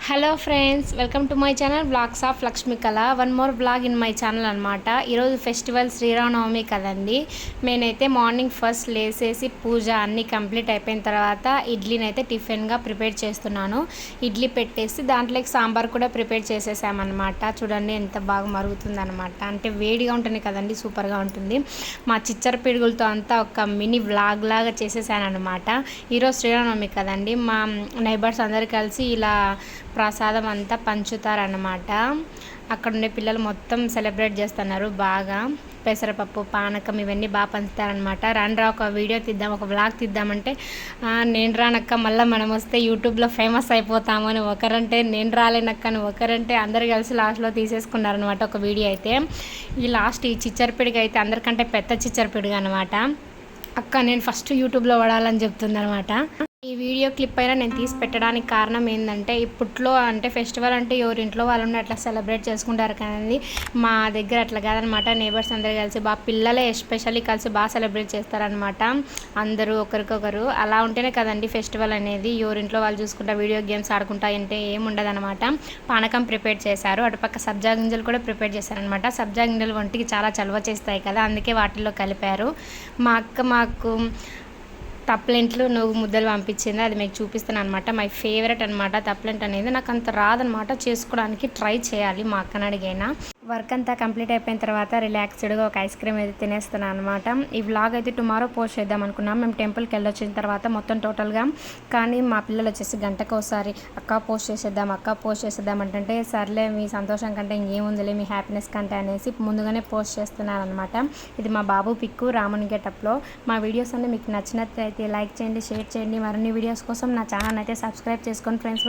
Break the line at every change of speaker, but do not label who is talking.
Hello friends, welcome to my channel vlogs of Lakshmikala. One more vlog in my channel అనమాట. ఈరోజు festival Sri Rama Navami కదండి. నేనైతే morning first లేసేసి పూజ అన్నీ complete అయిపోయిన తర్వాత ఇడ్లీని అయితే టిఫిన్గా ప్రిపేర్ చేస్తున్నాను. ఇడ్లీ పెట్టేసి దాంట్లోకి సాంబార్ కూడా ప్రిపేర్ చేసేసామన్నమాట. చూడండి ఎంత బాగా మరుగుతుంది అనమాట. అంటే వేడిగా ఉంటుంది కదండి, సూపర్గా ఉంటుంది. మా చిచ్చర పిడుగులతో అంతా ఒక మినీ వ్లాగ్ లాగా చేసేసాను అనమాట. ఈరోజు శ్రీరామనవమి కదండి. మా నైబర్స్ అందరు కలిసి ఇలా ప్రసాదం అంతా పంచుతారన్నమాట. అక్కడ ఉండే పిల్లలు మొత్తం సెలబ్రేట్ చేస్తున్నారు బాగా. పెసరపప్పు, పానకం ఇవన్నీ బాగా పంచుతారనమాట. రండ్రా ఒక వీడియో తీద్దాం, ఒక వ్లాగ్ తీద్దామంటే నేను రానక్క, మళ్ళీ మనం వస్తే యూట్యూబ్లో ఫేమస్ అయిపోతాము అని ఒకరంటే, నేను రాలేనక్క అని ఒకరంటే, అందరు కలిసి లాస్ట్లో తీసేసుకున్నారనమాట ఒక వీడియో అయితే. ఈ లాస్ట్ ఈ చిచ్చరపిడిగా అయితే అందరికంటే పెద్ద చిచ్చరపిడిగా అనమాట. అక్క నేను ఫస్ట్ యూట్యూబ్లో వాడాలని చెప్తుంది అనమాట. ఈ వీడియో క్లిప్ అయినా నేను తీసి పెట్టడానికి కారణం ఏంటంటే, ఇప్పట్లో అంటే ఫెస్టివల్ అంటే ఎవరింట్లో వాళ్ళు అట్లా సెలబ్రేట్ చేసుకుంటారు కానీ మా దగ్గర అట్లా కాదనమాట. నేబర్స్ అందరు కలిసి బాగా, పిల్లలే ఎస్పెషల్లీ కలిసి బాగా సెలబ్రేట్ చేస్తారనమాట. అందరూ ఒకరికొకరు. అలా ఉంటేనే కదండి ఫెస్టివల్ అనేది. ఎవరింట్లో వాళ్ళు చూసుకుంటా వీడియో గేమ్స్ ఆడుకుంటా అంటే ఏముండదు అనమాట. పానకం ప్రిపేర్ చేశారు, అటుపక్క సబ్జా గింజలు కూడా ప్రిపేర్ చేశారనమాట. సబ్జా గింజలు ఒంటికి చాలా చలవ చేస్తాయి కదా, అందుకే వాటిల్లో కలిపారు. మా అక్క మాకు తప్లెంట్లు నువ్వు ముద్దలు పంపించింది, అది మీకు చూపిస్తాను అనమాట. మై ఫేవరెట్ అనమాట తప్లెంట్ అనేది. నాకు అంత రాదనమాట, చేసుకోవడానికి ట్రై చేయాలి మా అక్కని అడిగైనా. వర్క్ అంతా కంప్లీట్ అయిపోయిన తర్వాత రిలాక్స్డ్గా ఒక ఐస్ క్రీమ్ అయితే తినేస్తున్నాను అనమాట. ఈ వ్లాగ్ అయితే టుమారో పోస్ట్ చేద్దాం అనుకున్నాం. మేము టెంపుల్కి వెళ్ళొచ్చిన తర్వాత మొత్తం టోటల్గా. కానీ మా పిల్లలు వచ్చేసి గంటకు ఒకసారి అక్క పోస్ట్ చేసేద్దాం అంటే, సర్లే మీ సంతోషం కంటే ఇంకేముందిలే, మీ హ్యాపీనెస్ కంటే అనేసి ముందుగానే పోస్ట్ చేస్తున్నాను అనమాట. ఇది మా బాబు పిక్కు రాముని గెటప్లో. మా వీడియోస్ అన్నీ మీకు నచ్చినట్లయితే లైక్ చేయండి, షేర్ చేయండి. మరిన్ని వీడియోస్ కోసం నా ఛానల్ అయితే సబ్స్క్రైబ్ చేసుకోండి ఫ్రెండ్స్.